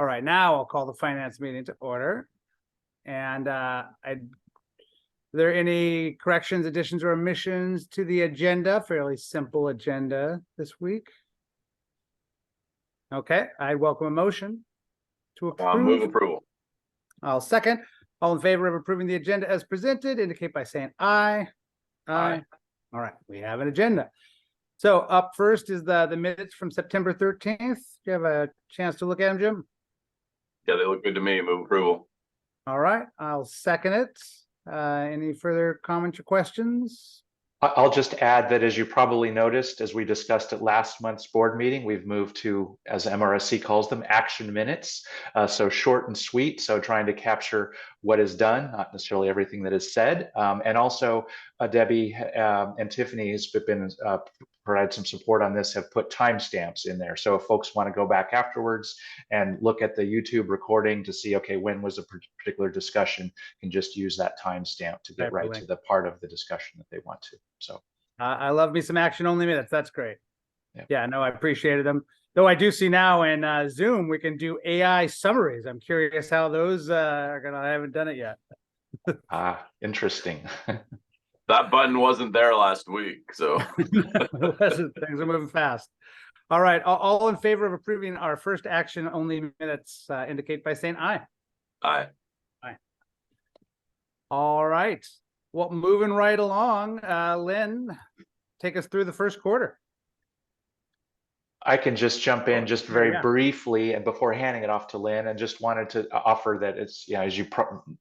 All right, now I'll call the finance meeting to order. And are there any corrections, additions, or omissions to the agenda? Fairly simple agenda this week. Okay, I welcome a motion to approve. Move approval. I'll second. All in favor of approving the agenda as presented, indicate by saying aye. Aye. All right, we have an agenda. So up first is the minutes from September 13th. Do you have a chance to look at them, Jim? Yeah, they look good to me. Move approval. All right, I'll second it. Any further comments or questions? I'll just add that, as you probably noticed, as we discussed at last month's board meeting, we've moved to, as MRSC calls them, action minutes. So short and sweet. So trying to capture what is done, not necessarily everything that is said. And also, Debbie and Tiffany has been provide some support on this, have put timestamps in there. So if folks want to go back afterwards and look at the YouTube recording to see, okay, when was a particular discussion, can just use that timestamp to get right to the part of the discussion that they want to. So I love me some action only minutes. That's great. Yeah, no, I appreciated them. Though I do see now in Zoom, we can do AI summaries. I'm curious how those are gonna, I haven't done it yet. Interesting. That button wasn't there last week, so things are moving fast. All right, all in favor of approving our first action only minutes, indicate by saying aye. Aye. Aye. All right. Well, moving right along, Lynn, take us through the first quarter. I can just jump in just very briefly and before handing it off to Lynn, and just wanted to offer that it's, as you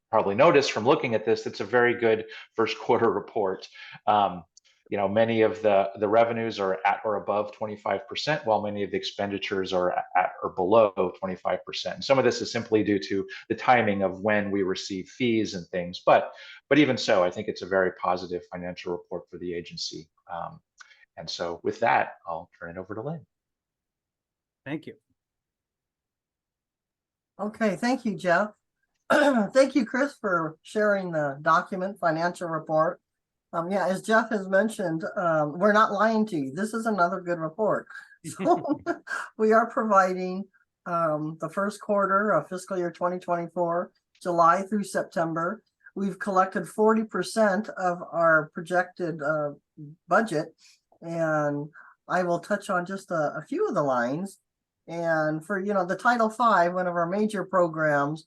probably noticed from looking at this, it's a very good first quarter report. Many of the revenues are at or above 25%, while many of the expenditures are at or below 25%. And some of this is simply due to the timing of when we receive fees and things. But even so, I think it's a very positive financial report for the agency. And so with that, I'll turn it over to Lynn. Thank you. Okay, thank you, Jeff. Thank you, Chris, for sharing the document financial report. As Jeff has mentioned, we're not lying to you. This is another good report. So we are providing the first quarter of fiscal year 2024, July through September. We've collected 40% of our projected budget, and I will touch on just a few of the lines. And for, the Title V, one of our major programs,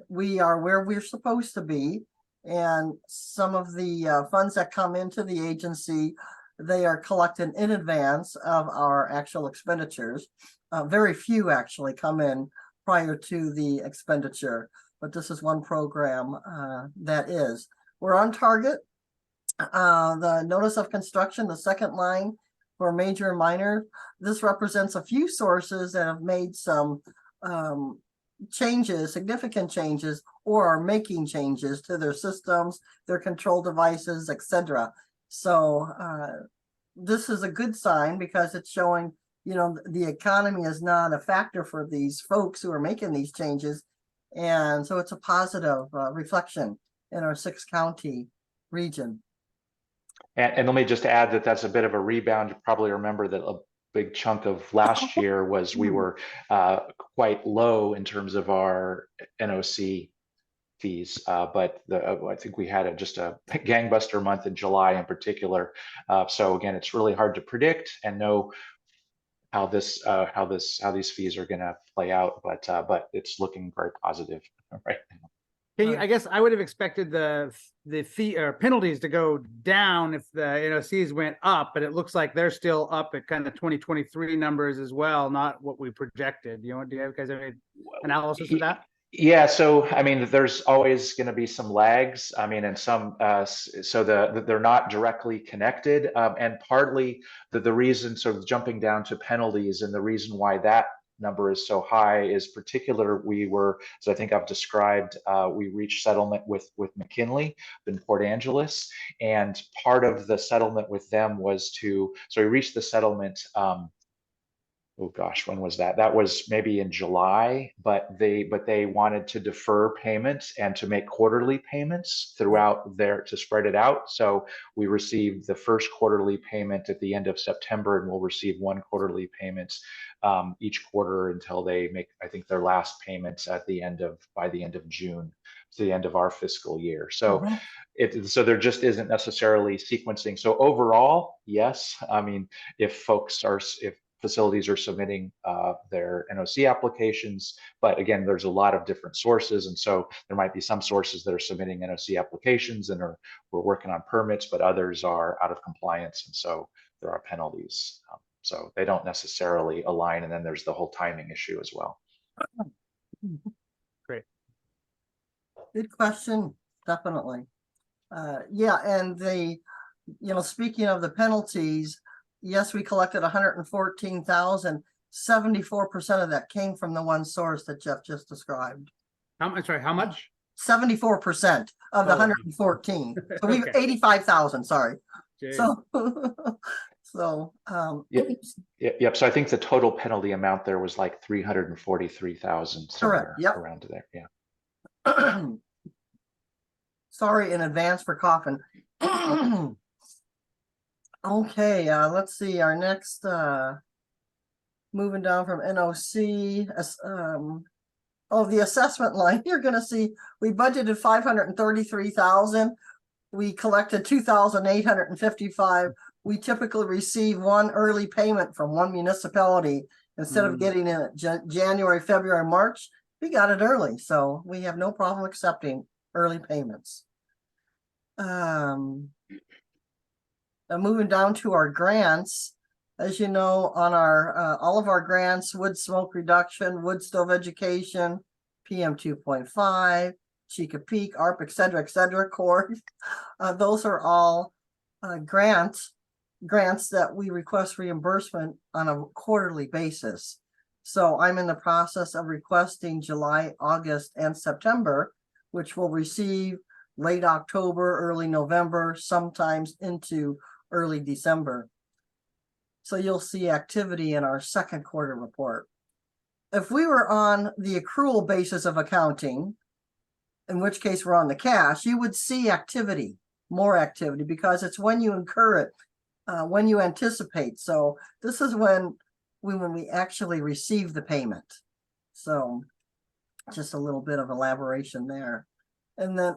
we are where we're supposed to be. And some of the funds that come into the agency, they are collected in advance of our actual expenditures. Very few actually come in prior to the expenditure, but this is one program that is. We're on target. The notice of construction, the second line for major and minor, this represents a few sources that have made some changes, significant changes, or are making changes to their systems, their control devices, etc. So this is a good sign because it's showing, the economy is not a factor for these folks who are making these changes. And so it's a positive reflection in our 6-county region. And let me just add that that's a bit of a rebound. You probably remember that a big chunk of last year was we were quite low in terms of our NOC fees, but I think we had just a gangbuster month in July in particular. So again, it's really hard to predict and know how these fees are going to play out, but it's looking very positive right now. I guess I would have expected the fee or penalties to go down if the NOCs went up, but it looks like they're still up at kind of 2023 numbers as well, not what we projected. Do you guys have any analysis of that? Yeah, so I mean, there's always going to be some lags. I mean, and some they're not directly connected, and partly the reason sort of jumping down to penalties and the reason why that number is so high is we were, as I think I've described, we reached settlement with McKinley in Port Angeles, and part of the settlement with them was so we reached the settlement oh gosh, when was that? That was maybe in July, but they wanted to defer payments and to make quarterly payments throughout there to spread it out. So we received the first quarterly payment at the end of September, and we'll receive one quarterly payment each quarter until they make, I think, their last payments by the end of June, to the end of our fiscal year. So so there just isn't necessarily sequencing. So overall, yes, I mean, if facilities are submitting their NOC applications, but again, there's a lot of different sources, and so there might be some sources that are submitting NOC applications and we're working on permits, but others are out of compliance, and so there are penalties. So they don't necessarily align, and then there's the whole timing issue as well. Great. Good question, definitely. Yeah, and speaking of the penalties, yes, we collected 114,000. 74% of that came from the one source that Jeff just described. Sorry, how much? 74% of the 114. So we've 85,000, sorry. Jeez. So Yep. So I think the total penalty amount there was like 343,000 somewhere around there. Yeah. Sorry in advance for coughing. Okay, let's see. Our next moving down from NOC, the assessment line, you're gonna see we budgeted 533,000. We collected 2,855. We typically receive one early payment from one municipality instead of getting it January, February, March. We got it early, so we have no problem accepting early payments. Moving down to our grants, as you know, on our all of our grants, wood smoke reduction, wood stove education, PM 2.5, Chica Peak, ARP, et cetera, core. Those are all grants that we request reimbursement on a quarterly basis. So I'm in the process of requesting July, August, and September, which will receive late October, early November, sometimes into early December. So you'll see activity in our second quarter report. If we were on the accrual basis of accounting, in which case we're on the cash, you would see activity, more activity, because it's when you incur it, when you anticipate. So this is when we actually receive the payment. So just a little bit of elaboration there. And then,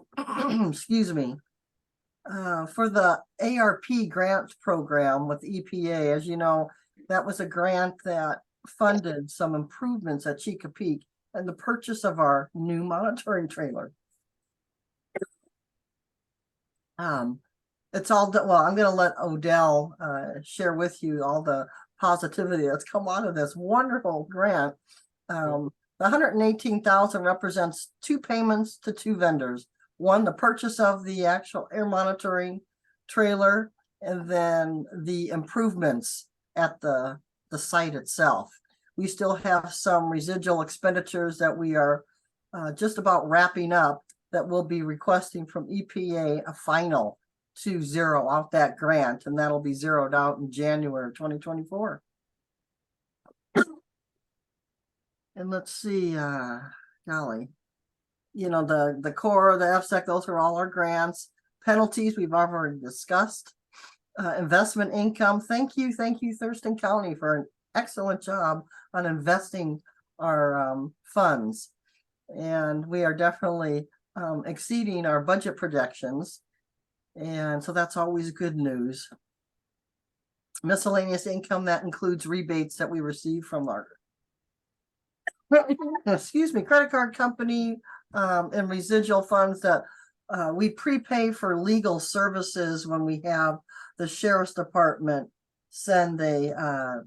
excuse me, for the ARP grant program with EPA, as you know, that was a grant that funded some improvements at Chica Peak and the purchase of our new monitoring trailer. It's all done. Well, I'm going to let Odell share with you all the positivity that's come out of this wonderful grant. The 118,000 represents two payments to two vendors. One, the purchase of the actual air monitoring trailer, and then the improvements at the site itself. We still have some residual expenditures that we are just about wrapping up that we'll be requesting from EPA a final to zero out that grant, and that'll be zeroed out in January 2024. And let's see, golly. You know, the core, the FSEC, those are all our grants. Penalties, we've already discussed. Investment income, thank you, Thurston County, for an excellent job on investing our funds. And we are definitely exceeding our budget projections. And so that's always good news. Miscellaneous income, that includes rebates that we receive from our credit card company, and residual funds that we prepay for legal services when we have the sheriff's department send a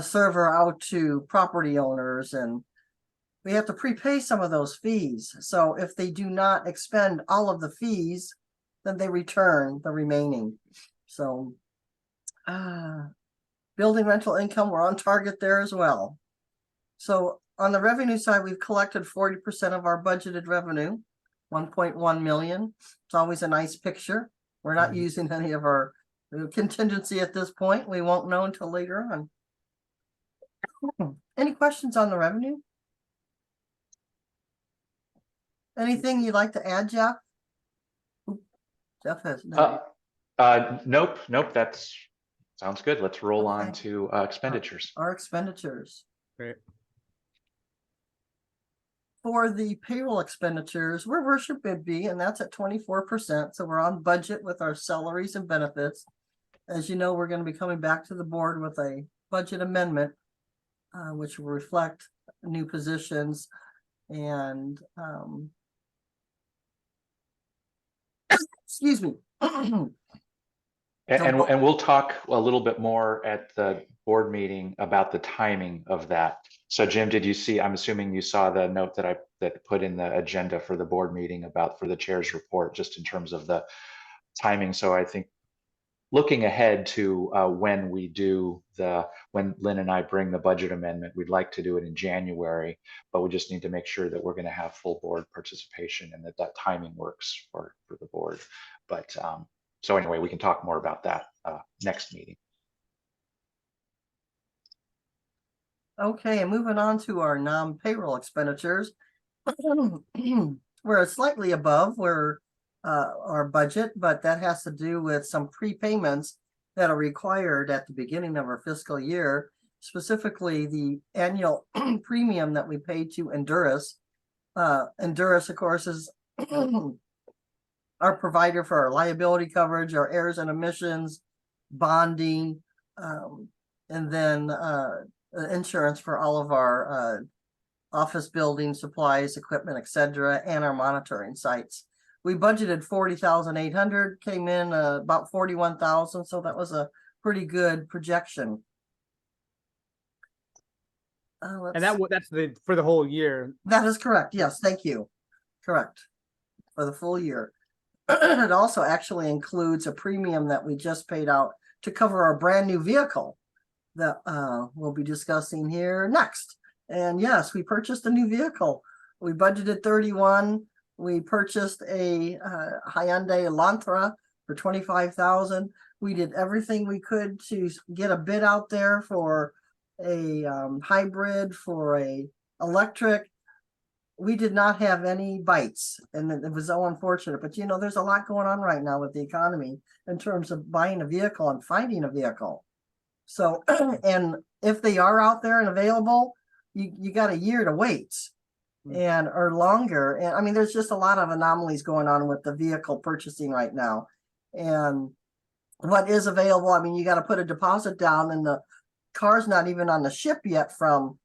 server out to property owners, and we have to prepay some of those fees. So if they do not expend all of the fees, then they return the remaining. So building rental income, we're on target there as well. So on the revenue side, we've collected 40% of our budgeted revenue, 1.1 million. It's always a nice picture. We're not using any of our contingency at this point. We won't know until later on. Any questions on the revenue? Anything you'd like to add, Jeff? Oop, Jeff has no. Nope, that's sounds good. Let's roll on Okay. to expenditures. Our expenditures. Great. For the payroll expenditures, we're where should it be, and that's at 24%. So we're on budget with our salaries and benefits. As you know, we're going to be coming back to the board with a budget amendment, which will reflect new positions and excuse me. And we'll talk a little bit more at the board meeting about the timing of that. So Jim, did you see, I'm assuming you saw the note that I put in the agenda for the board meeting about for the chair's report, just in terms of the timing. So I think looking ahead to when Lynn and I bring the budget amendment, we'd like to do it in January, but we just need to make sure that we're going to have full board participation and that timing works for the board. But so anyway, we can talk more about that next meeting. Okay, and moving on to our non-payroll expenditures. We're slightly above our budget, but that has to do with some prepayments that are required at the beginning of our fiscal year, specifically the annual premium that we pay to Endurus. Endurus, of course, is our provider for our liability coverage, our errors and omissions, bonding, and then insurance for all of our office building supplies, equipment, etc., and our monitoring sites. We budgeted 40,800, came in about 41,000, so that was a pretty good projection. And that's for the whole year. That is correct. Yes, thank you. Correct. For the full year. It also actually includes a premium that we just paid out to cover our brand new vehicle that we'll be discussing here next. And yes, we purchased a new vehicle. We budgeted 31. We purchased a Hyundai Elantra for 25,000. We did everything we could to get a bid out there for a hybrid, for a electric. We did not have any bites, and it was so unfortunate. But you know, there's a lot going on right now with the economy in terms of buying a vehicle and finding a vehicle. So, and if they are out there and available, you got a year to wait, and or longer. And I mean, there's just a lot of anomalies going on with the vehicle purchasing right now. And what is available, I mean, you got to put a deposit down, and the car's not even on the ship yet from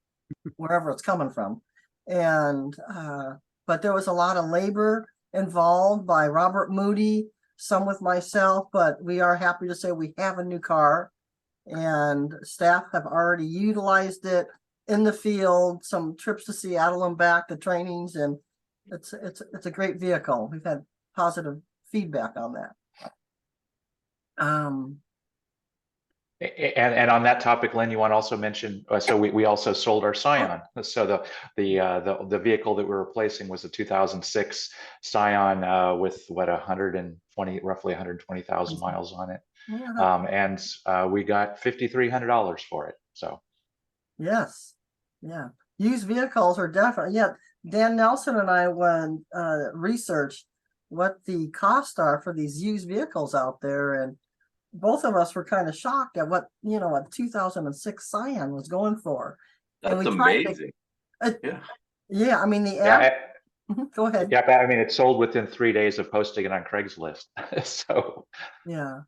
wherever it's coming from. And but there was a lot of labor involved by Robert Moody, some with myself, but we are happy to say we have a new car, and staff have already utilized it in the field, some trips to Seattle and back, the trainings, and it's a great vehicle. We've had positive feedback on that. And on that topic, Lynn, you want to also mention, so we also sold our Scion. So the vehicle that we're replacing was a 2006 Scion with what, roughly 120,000 miles on it. Yeah. And we got $5,300 for it. So yes, yeah, used vehicles are definitely, yeah. Dan Nelson and I went researched what the costs are for these used vehicles out there, and both of us were kind of shocked at what, you know, a 2006 Scion was going for. That's amazing. Yeah, I mean, go ahead. Yeah, I mean, it sold within 3 days of posting it on Craigslist. So yeah,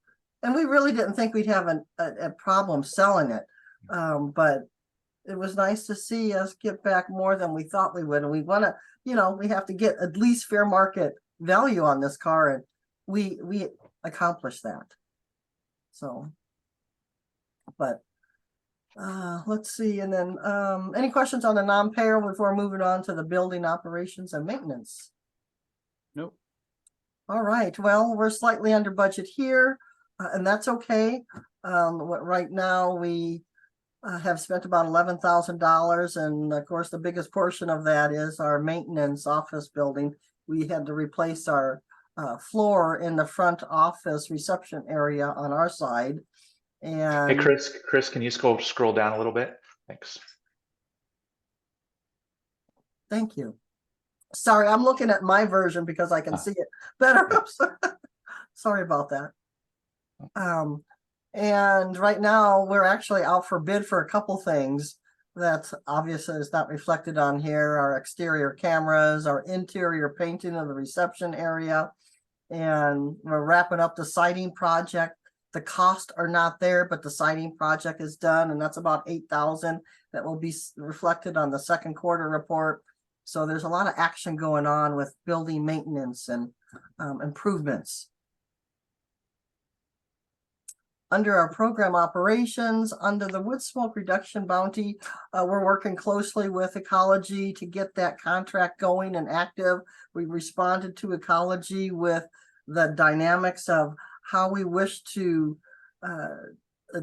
and we really didn't think we'd have a problem selling it, but it was nice to see us get back more than we thought we would. And we want to, you know, we have to get at least fair market value on this car, and we accomplished that. So, but let's see. And then any questions on the non-payroll before moving on to the building operations and maintenance? Nope. All right. Well, we're slightly under budget here, and that's okay. Right now we have spent about $11,000, and of course the biggest portion of that is our maintenance office building. We had to replace our floor in the front office reception area on our side. And hey, Chris, can you scroll down a little bit? Thanks. Thank you. Sorry, I'm looking at my version because I can see it better. Sorry about that. And right now we're actually out for bid for a couple things that obviously is not reflected on here. Our exterior cameras, our interior painting of the reception area, and we're wrapping up the siding project. The costs are not there, but the siding project is done, and that's about $8,000 that will be reflected on the second quarter report. So there's a lot of action going on with building maintenance and improvements. Under our program operations, under the wood smoke reduction bounty, we're working closely with Ecology to get that contract going and active. We responded to Ecology with the dynamics of how we wish to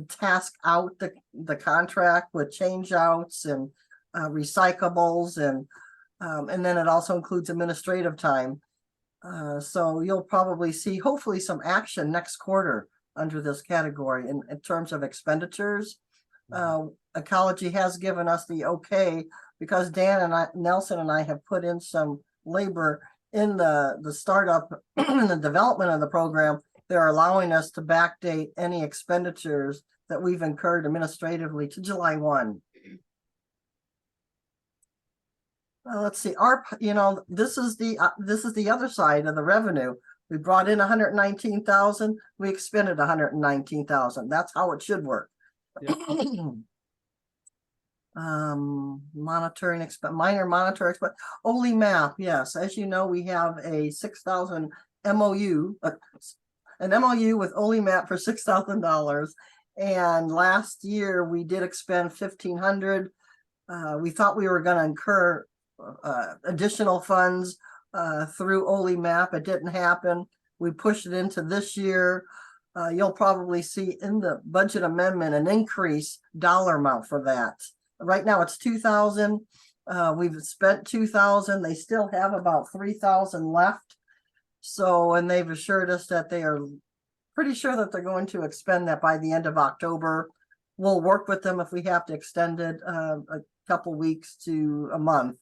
task out the contract with change outs and recyclables, and then it also includes administrative time. So you'll probably see hopefully some action next quarter under this category in terms of expenditures. Ecology has given us the okay because Nelson and I have put in some labor in the startup and the development of the program. They're allowing us to backdate any expenditures that we've incurred administratively to July 1. Let's see, this is the other side of the revenue. We brought in 119,000. We expended 119,000. That's how it should work. Yep. Monitoring minor monitor Oli map. Yes, as you know, we have a 6,000 MOU, an MOU with Oli map for $6,000. And last year we did expend 1,500. We thought we were going to incur additional funds through Oli map. It didn't happen. We pushed it into this year. You'll probably see in the budget amendment an increase dollar amount for that. Right now it's 2,000. We've spent 2,000. They still have about 3,000 left. So, and they've assured us that they are pretty sure that they're going to expend that by the end of October. We'll work with them if we have to extend it a couple weeks to a month.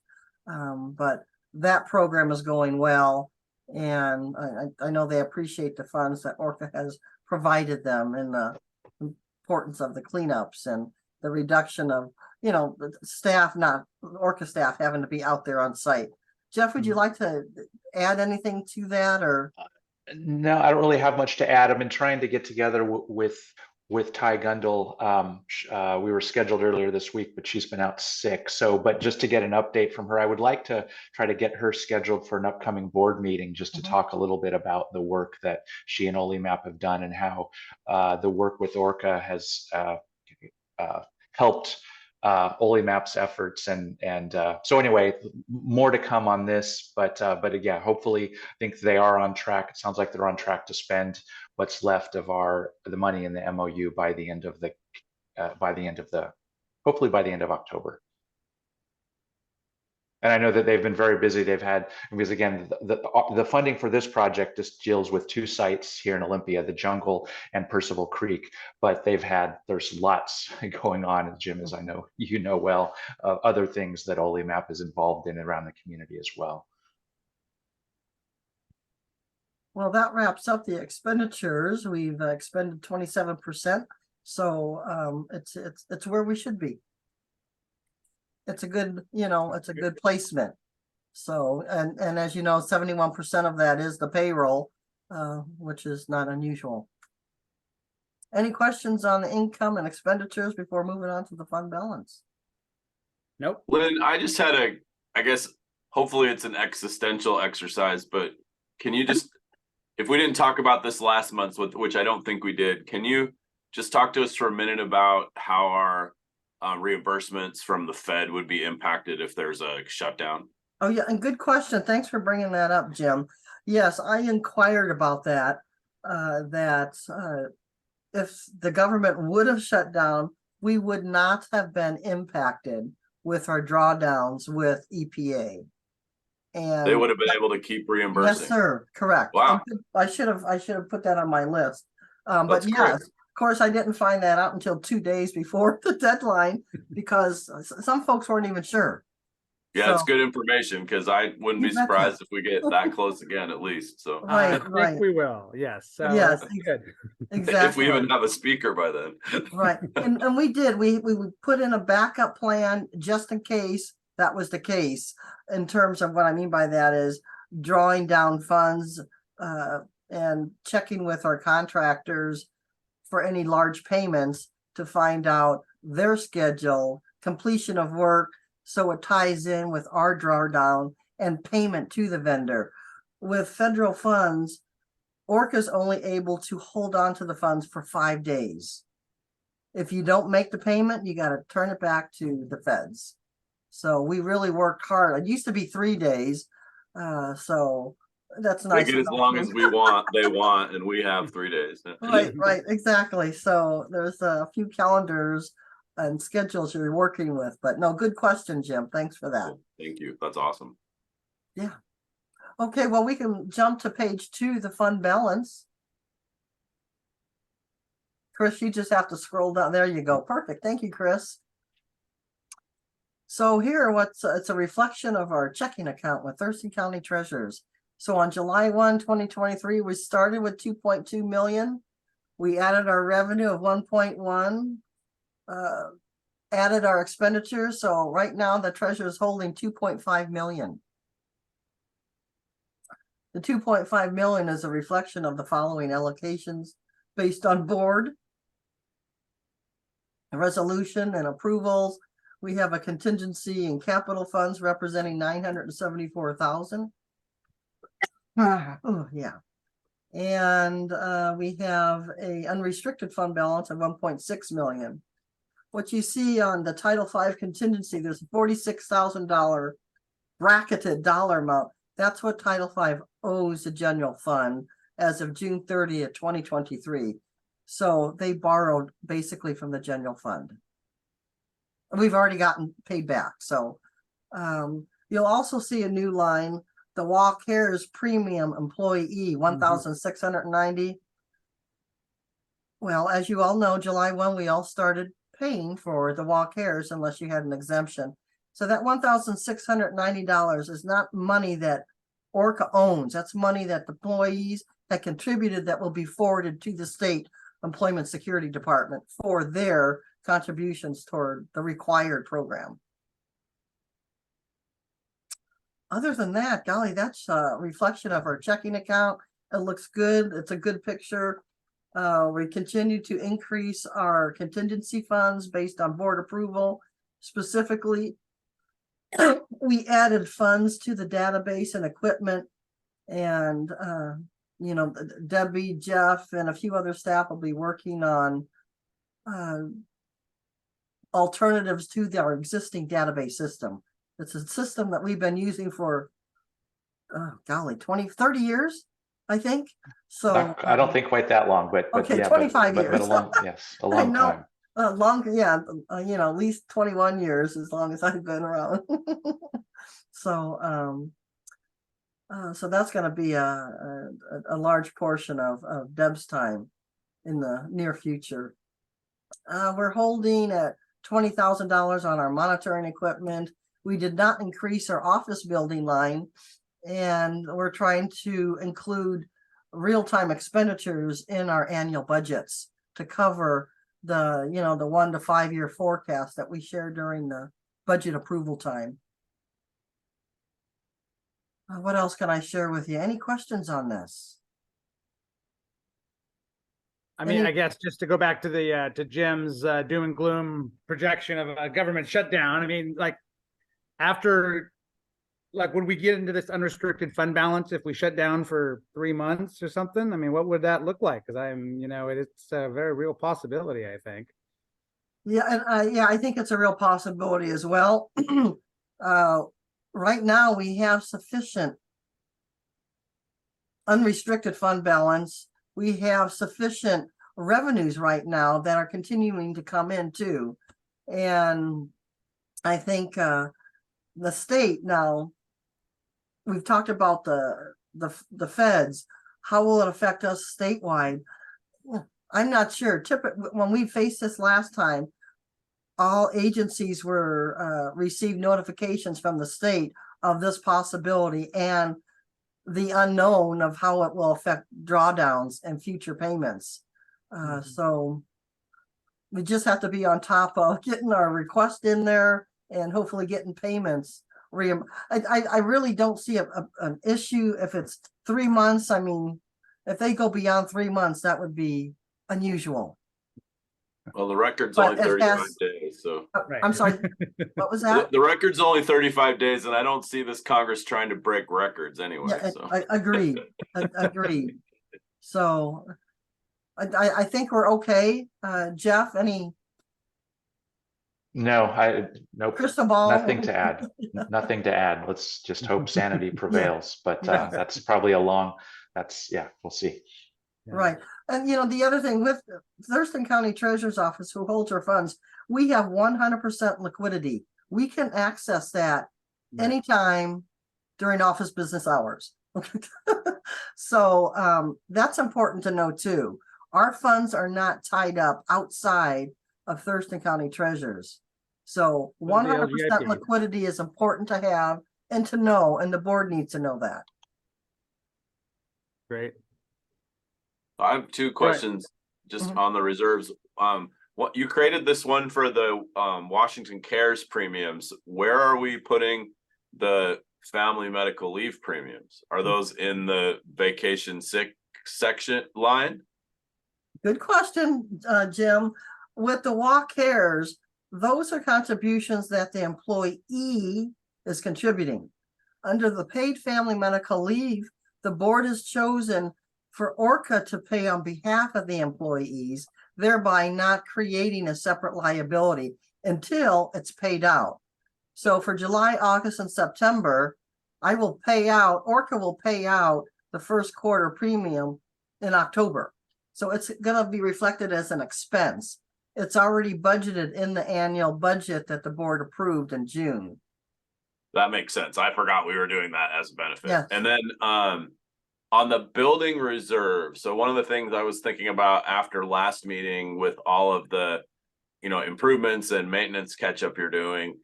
But that program is going well, and I know they appreciate the funds that ORCAA has provided them in the importance of the cleanups and the reduction of, the staff, not ORCAA staff, having to be out there on site. Jeff, would you like to add anything to that, or? No, I don't really have much to add. I've been trying to get together with Ty Gundel. We were scheduled earlier this week, but she's been out sick. But just to get an update from her, I would like to try to get her scheduled for an upcoming board meeting, just to talk a little bit about the work that she and OliMap have done and how the work with ORCAA has helped OliMap's efforts. And so anyway, more to come on this, but yeah, hopefully I think they are on track. It sounds like they're on track to spend what's left of the money in the MOU by the end of hopefully by the end of October. And I know that they've been very busy. They've had, because again, the funding for this project just deals with 2 sites here in Olympia, the Jungle and Percival Creek, but there's lots going on, Jim, as I know you know well, other things that OliMap is involved in around the community as well. Well, that wraps up the expenditures. We've expended 27%. So it's where we should be. It's a good, it's a good placement. So, and as you know, 71% of that is the payroll, which is not unusual. Any questions on the income and expenditures before moving on to the fund balance? Nope. Lynn, I just had I guess, hopefully it's an existential exercise, but can you just, if we didn't talk about this last month, which I don't think we did, can you just talk to us for a minute about how our reimbursements from the Fed would be impacted if there's a shutdown? Oh yeah, and good question. Thanks for bringing that up, Jim. Yes, I inquired about that, if the government would have shut down, we would not have been impacted with our drawdowns with EPA. And They would have been able to keep reimbursing. Yes, sir. Correct. Wow. I should have put that on my list. But That's yes, great. of course, I didn't find that out until 2 days before the deadline because some folks weren't even sure. Yeah, it's So- good information because I wouldn't be You betcha. surprised if we get that close again, at least. So Right, I think right. we will, yes, so Yes, that's good. if we Exactly. even have a speaker by then. Right, and we did, we put in a backup plan just in case that was the case. In terms of what I mean by that is drawing down funds and checking with our contractors for any large payments to find out their schedule, completion of work, so it ties in with our drawdown and payment to the vendor. With federal funds, ORCAA's only able to hold on to the funds for 5 days. If you don't make the payment, you got to turn it back to the feds. So we really worked hard. It used to be 3 days. So that's nice. Make it as long as we want, they want, and we have 3 days. Right, exactly. So there's a few calendars and schedules you're working with, but no, good question, Jim. Thanks for that. Cool. Thank you. That's awesome. Okay, well, we can jump to page 2, the fund balance. Chris, you just have to scroll down. There you go. Perfect. Thank you, Chris. So here, it's a reflection of our checking account with Thurston County Treasurers. So on July 1, 2023, we started with 2.2 million. We added our revenue of 1.1, added our expenditures. So right now the treasurer is holding 2.5 million. The 2.5 million is a reflection of the following allocations based on board, resolution and approvals. We have a contingency and capital funds representing 974,000. Oh, yeah. And we have a unrestricted fund balance of 1.6 million. What you see on the Title V contingency, there's a $46,000 bracketed dollar amount. That's what Title V owes the general fund as of June 30th, 2023. So they borrowed basically from the general fund. We've already gotten paid back. So you'll also see a new line, the Walk Cares Premium Employee, 1,690. Well, as you all know, July 1, we all started paying for the Walk Cares unless you had an exemption. So that $1,690 is not money that ORCAA owns. That's money that the employees that contributed that will be forwarded to the state Employment Security Department for their contributions toward the required program. Other than that, golly, that's a reflection of our checking account. It looks good. It's a good picture. We continue to increase our contingency funds based on board approval. Specifically, we added funds to the database and equipment, and you know, Debbie, Jeff, and a few other staff will be working on alternatives to our existing database system. It's a system that we've been using for, golly, 20, 30 years, I think. So I don't think quite that long, but okay, yeah, 25 but years. a long, yes, a long time. Longer, yeah, you know, at least 21 years as long as I've been around. So so that's going to be a large portion of Deb's time in the near future. We're holding at $20,000 on our monitoring equipment. We did not increase our office building line, and we're trying to include real-time expenditures in our annual budgets to cover the, you know, the 1 to 5 year forecast that we share during the budget approval time. What else can I share with you? Any questions on this? I mean, I guess just to go back to the to Jim's doom and gloom projection of a government shutdown. I mean, like after, like when we get into this unrestricted fund balance, if we shut down for 3 months or something, I mean, what would that look like? Because I'm, you know, it's a very real possibility, I think. Yeah, and yeah, I think it's a real possibility as well. Right now, we have sufficient unrestricted fund balance. We have sufficient revenues right now that are continuing to come in too. And I think the state now, we've talked about the feds. How will it affect us statewide? I'm not sure. Typically, when we faced this last time, all agencies were received notifications from the state of this possibility and the unknown of how it will affect drawdowns and future payments. So we just have to be on top of getting our request in there and hopefully getting payments. I really don't see an issue if it's 3 months. I mean, if they go beyond 3 months, that would be unusual. Well, the record's But only 35 days, so. Right. I'm sorry, what was that? The record's only 35 days, and I don't see this Congress trying to break records anyway, Yeah, so. I agreed. Agreed. So I think we're okay. Jeff, any No, nope, crystal ball? nothing to add. Nothing to add. Let's just hope sanity prevails. But Yeah. that's probably yeah, we'll see. Right. And the other thing with Thurston County Treasurer's Office, who holds our funds, we have 100% liquidity. We can access that anytime during office business hours. So that's important to know too. Our funds are not tied up outside of Thurston County Treasurers. So 100% liquidity is important to have and to know, and the board needs to know that. Great. I have two questions just on the reserves. What you created this one for the Washington Cares premiums. Where are we putting the family medical leave premiums? Are those in the vacation sick section line? Good question, Jim. With the WA Cares, those are contributions that the employee is contributing. Under the paid family medical leave, the board has chosen for ORCAA to pay on behalf of the employees, thereby not creating a separate liability until it's paid out. So for July, August, and September, ORCAA will pay out the first quarter premium in October. So it's going to be reflected as an expense. It's already budgeted in the annual budget that the board approved in June. That makes sense. I forgot we were doing that as a benefit. Yes. And then on the building reserve. So one of the things I was thinking about after last meeting with all of the, improvements and maintenance catch up you're doing,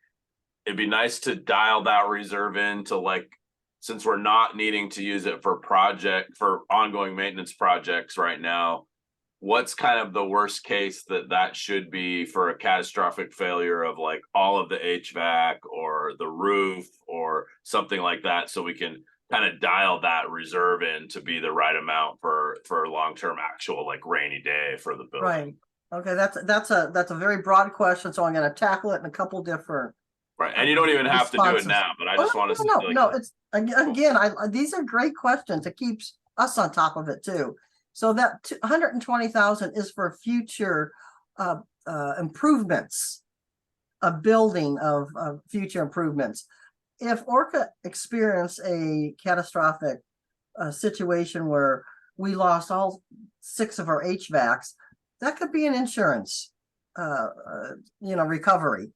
it'd be nice to dial that reserve in to since we're not needing to use it for ongoing maintenance projects right now, what's kind of the worst case that should be for a catastrophic failure of all of the HVAC or the roof or something like that, so we can kind of dial that reserve in to be the right amount for long-term actual rainy day for the building. Right. Okay. That's a very broad question. So I'm going to tackle it in a couple different. Right. And you don't even have to do it now, but I just want to see. No, it's again, these are great questions. It keeps us on top of it too. So that 120,000 is for future improvements, a building of future improvements. If ORCAA experienced a catastrophic situation where we lost all 6 of our HVACs, that could be an insurance, recovery.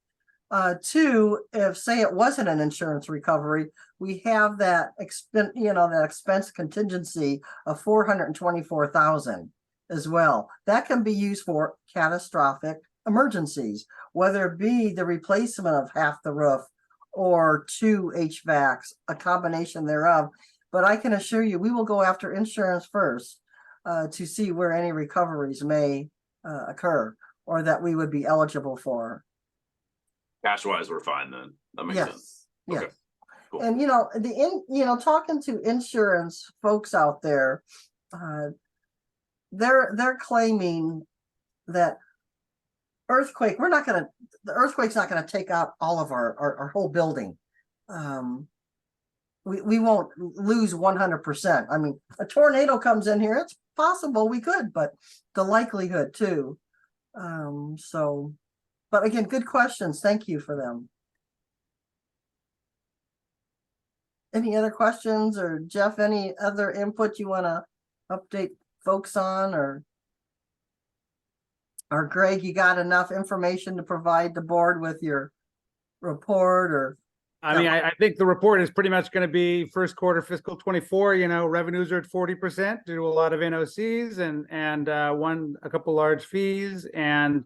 2, if say it wasn't an insurance recovery, we have that expense contingency of 424,000 as well. That can be used for catastrophic emergencies, whether it be the replacement of half the roof or 2 HVACs, a combination thereof. But I can assure you, we will go after insurance first to see where any recoveries may occur or that we would be eligible for. Cash wise, we're fine then. That makes sense. Yes. Okay. Cool. And talking to insurance folks out there, they're claiming that the earthquake's not gonna take out all of our whole building. We won't lose 100%. I mean, a tornado comes in here, it's possible we could, but the likelihood too. But again, good questions. Thank you for them. Any other questions, or Jeff, any other input you want to update folks on, or Greg, you got enough information to provide the board with your report? Or I think the report is pretty much going to be first quarter fiscal 24. Revenues are at 40% due to a lot of NOCs and a couple large fees, and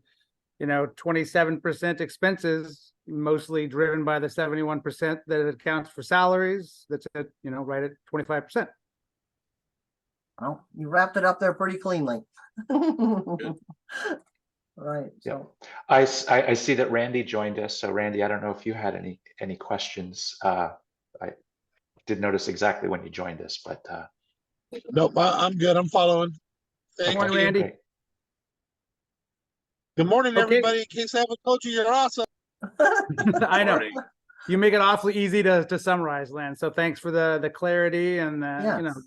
27% expenses, mostly driven by the 71% that accounts for salaries. That's at, right at 25%. Well, you wrapped it up there pretty cleanly. Right, so. I see that Randy joined us. So Randy, I don't know if you had any questions. I did notice exactly when you joined us, but Nope, I'm good. I'm following. Thank Morning, you. Randy. great. Good morning, Okay. everybody. In case I haven't told you, you're awesome. I know. Morning. You make it awfully easy to summarize, Len. So thanks for the clarity and Yes.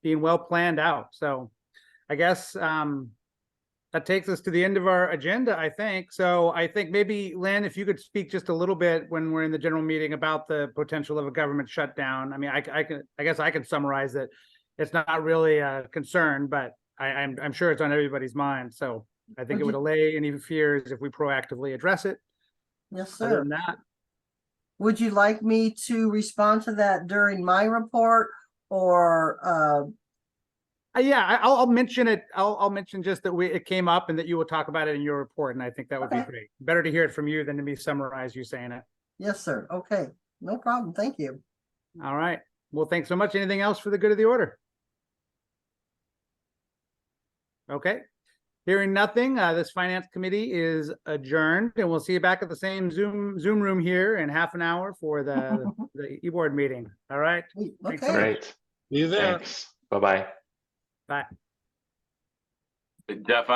being well planned out. So I guess that takes us to the end of our agenda, I think. So I think maybe, Len, if you could speak just a little bit when we're in the general meeting about the potential of a government shutdown. I mean, I guess I can summarize that it's not really a concern, but I'm sure it's on everybody's mind. So I think it would allay any fears if we proactively address it. Yes, Other sir. than that, Would you like me to respond to that during my report or, yeah, I'll mention it. I'll mention just that it came up and that you will talk about it in your report, and I think that would be Okay. great. Better to hear it from you than to me summarize you saying it. yes, sir. Okay, no problem. Thank you. All right. Well, thanks so much. Anything else for the good of the order? Okay. Hearing nothing, this finance committee is adjourned, and we'll see you back at the same Zoom room here in half an hour for the e-board meeting. All right. Thanks so Okay. much. Great. See you there. Thanks. Bye-bye. Bye. Jeff,